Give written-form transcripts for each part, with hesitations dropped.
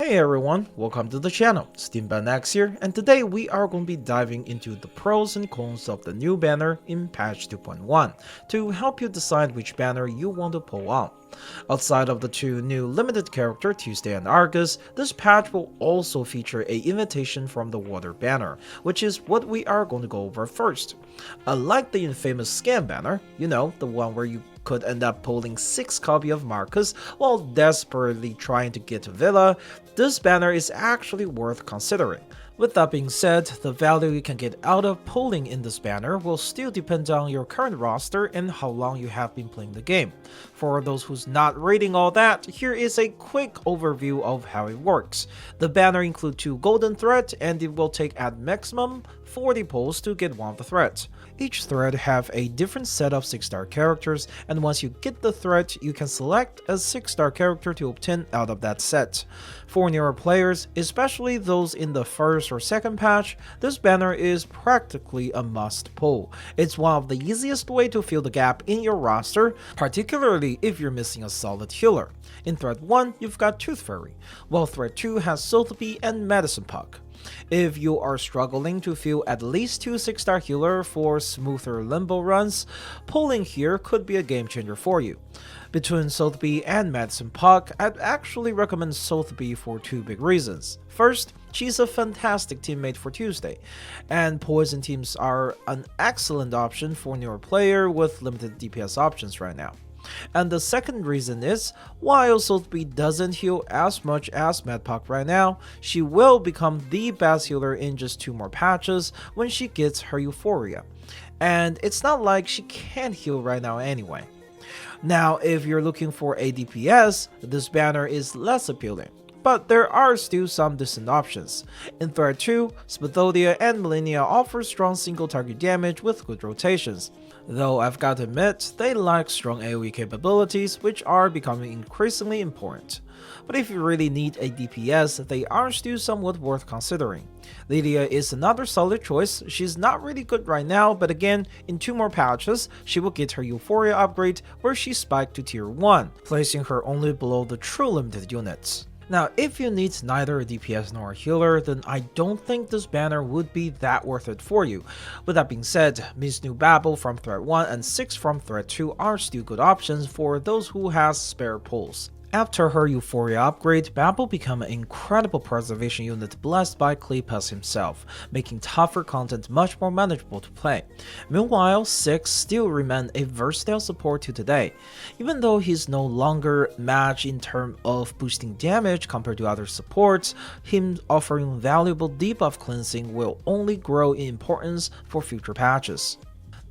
Hey everyone, welcome to the channel, SteamBanX here, and today we are going to be diving into the pros and cons of the new banner in patch 2.1 to help you decide which banner you want to pull on. Outside of the two new limited character Tuesday and Argus, this patch will also feature an invitation from the water banner, which is what we are going to go over first. Unlike the infamous scam banner, you know, the one where you could end up pulling 6 copies of Marcus while desperately trying to get to Villa, this banner is actually worth considering. With that being said, the value you can get out of pulling in this banner will still depend on your current roster and how long you have been playing the game. For those who's not reading all that, here is a quick overview of how it works. The banner includes 2 golden threads and it will take at maximum 40 pulls to get one of the threads. Each thread have a different set of 6-star characters, and once you get the thread, you can select a 6-star character to obtain out of that set. For newer players, especially those in the first or second patch, this banner is practically a must pull. It's one of the easiest way to fill the gap in your roster, particularly if you're missing a solid healer. In thread 1, you've got Tooth Fairy, while thread 2 has Sotheby and Medicine Puck. If you are struggling to fill at least 2 6-star healer for smoother limbo runs, pulling here could be a game changer for you. Between Sotheby and Medicine Puck, I'd actually recommend Sotheby for 2 big reasons. First, she's a fantastic teammate for Tuesday, and poison teams are an excellent option for newer player with limited DPS options right now. And the second reason is, while Sotheby doesn't heal as much as Medpuck right now, she will become the best healer in just 2 more patches when she gets her Euphoria. And it's not like she can't heal right now anyway. Now, if you're looking for a DPS, this banner is less appealing, but there are still some decent options. In thread 2, Spathodia and Millennia offer strong single target damage with good rotations. Though I've got to admit, they lack strong AoE capabilities, which are becoming increasingly important. But if you really need a DPS, they are still somewhat worth considering. Lydia is another solid choice. She's not really good right now, but again, in 2 more patches, she will get her Euphoria upgrade where she spiked to tier 1, placing her only below the true limited units. Now, if you need neither a DPS nor a healer, then I don't think this banner would be that worth it for you. With that being said, Miss New Babel from thread 1 and 6 from thread 2 are still good options for those who has spare pulls. After her Euphoria upgrade, Babel became an incredible preservation unit blessed by Cleopas himself, making tougher content much more manageable to play. Meanwhile, 6 still remains a versatile support to today. Even though he's no longer matched in terms of boosting damage compared to other supports, him offering valuable debuff cleansing will only grow in importance for future patches.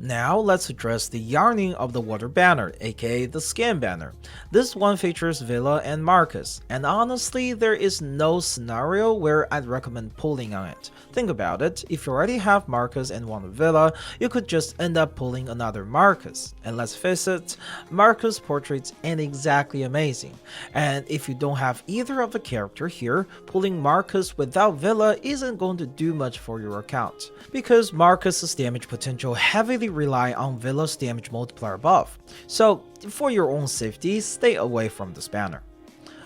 Now let's address the yarning of the water banner, aka the scam banner. This one features Villa and Marcus, and honestly there is no scenario where I'd recommend pulling on it. Think about it, if you already have Marcus and want a Villa, you could just end up pulling another Marcus. And let's face it, Marcus portraits ain't exactly amazing. And if you don't have either of the character here, pulling Marcus without Villa isn't going to do much for your account, because Marcus's damage potential heavily rely on Villa's damage multiplier buff, so for your own safety, stay away from this banner.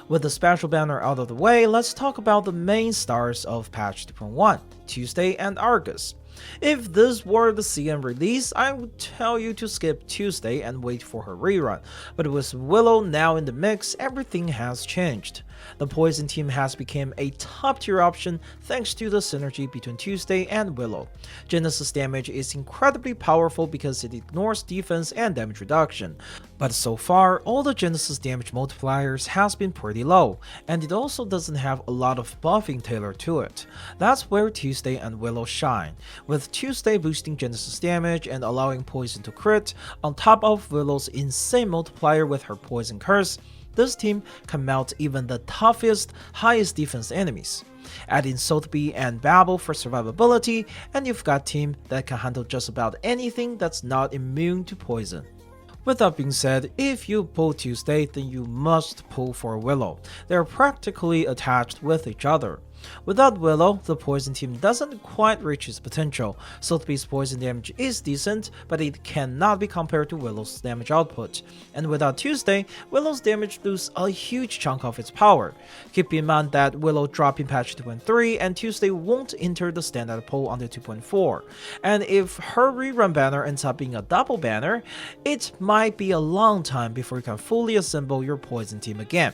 With the special banner out of the way, let's talk about the main stars of patch 2.1, Tuesday and Argus. If this were the CM release, I would tell you to skip Tuesday and wait for her rerun, but with Willow now in the mix, everything has changed. The Poison team has become a top tier option thanks to the synergy between Tuesday and Willow. Genesis damage is incredibly powerful because it ignores defense and damage reduction, but so far all the Genesis damage multipliers has been pretty low, and it also doesn't have a lot of buffing tailored to it. That's where Tuesday and Willow shine, with Tuesday boosting Genesis damage and allowing Poison to crit, on top of Willow's insane multiplier with her Poison Curse. This team can melt even the toughest, highest defense enemies. Add in Sotheby and Babel for survivability, and you've got a team that can handle just about anything that's not immune to poison. With that being said, if you pull Tuesday, then you must pull for Willow. They are practically attached with each other. Without Willow, the poison team doesn't quite reach its potential. Sotheby's poison damage is decent, but it cannot be compared to Willow's damage output. And without Tuesday, Willow's damage loses a huge chunk of its power. Keep in mind that Willow dropped in patch 2.3 and Tuesday won't enter the standard pool until 2.4. And if her rerun banner ends up being a double banner, it might be a long time before you can fully assemble your poison team again.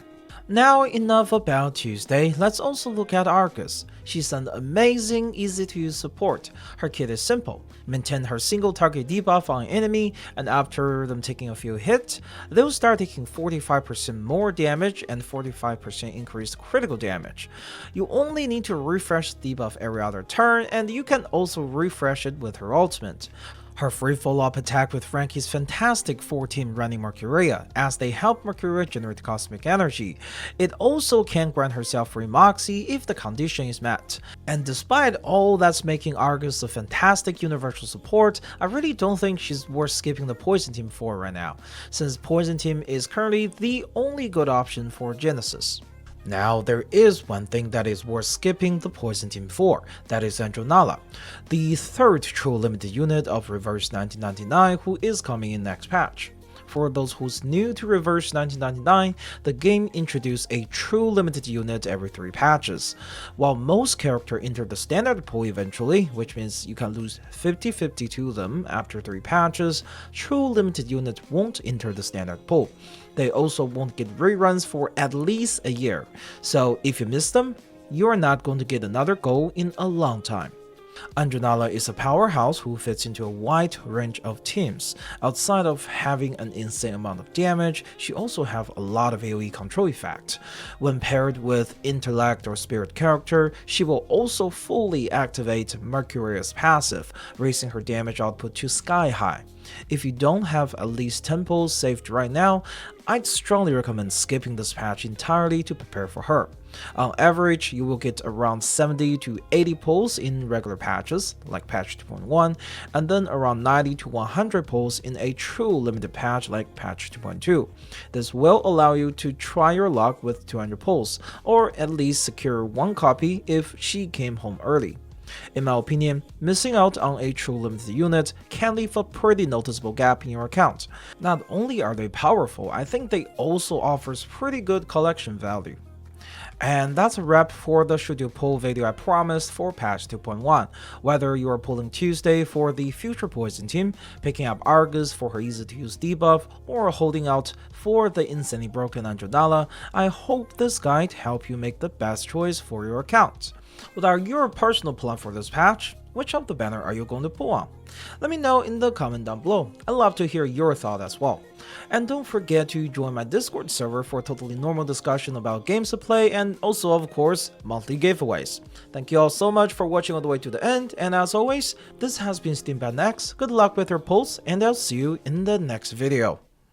Now enough about Tuesday, let's also look at Argus. She's an amazing, easy to use support. Her kit is simple. Maintain her single target debuff on an enemy, and after them taking a few hits, they'll start taking 45% more damage and 45% increased critical damage. You only need to refresh the debuff every other turn, and you can also refresh it with her ultimate. Her free follow-up attack with Frank is fantastic for Team running Mercuria, as they help Mercuria generate cosmic energy. It also can grant herself free Moxie if the condition is met. And despite all that's making Argus a fantastic universal support, I really don't think she's worth skipping the Poison Team for right now, since Poison Team is currently the only good option for Genesis. Now, there is one thing that is worth skipping the Poison Team for, that is Andronala, the third true limited unit of Reverse 1999 who is coming in next patch. For those who's new to Reverse 1999, the game introduced a true limited unit every 3 patches. While most characters enter the standard pool eventually, which means you can lose 50-50 to them after 3 patches, true limited units won't enter the standard pool. They also won't get reruns for at least a year, so if you miss them, you're not going to get another goal in a long time. Andronala is a powerhouse who fits into a wide range of teams. Outside of having an insane amount of damage, she also has a lot of AoE control effect. When paired with intellect or spirit character, she will also fully activate Mercuria's passive, raising her damage output to sky high. If you don't have at least 10 pulls saved right now, I'd strongly recommend skipping this patch entirely to prepare for her. On average, you will get around 70 to 80 pulls in regular patches, like patch 2.1, and then around 90 to 100 pulls in a true limited patch like patch 2.2. This will allow you to try your luck with 200 pulls, or at least secure one copy if she came home early. In my opinion, missing out on a true limited unit can leave a pretty noticeable gap in your account. Not only are they powerful, I think they also offers pretty good collection value. And that's a wrap for the should you pull video I promised for patch 2.1. Whether you are pulling Tuesday for the future Poison Team, picking up Argus for her easy to use debuff, or holding out for the insanely broken Andronala, I hope this guide helped you make the best choice for your account. What are your personal plans for this patch? Which of the banner are you going to pull on? Let me know in the comment down below. I'd love to hear your thought as well. And don't forget to join my Discord server for totally normal discussion about games to play and also, of course, monthly giveaways. Thank you all so much for watching all the way to the end, and as always, this has been SteamBandX. Good luck with your pulls, and I'll see you in the next video.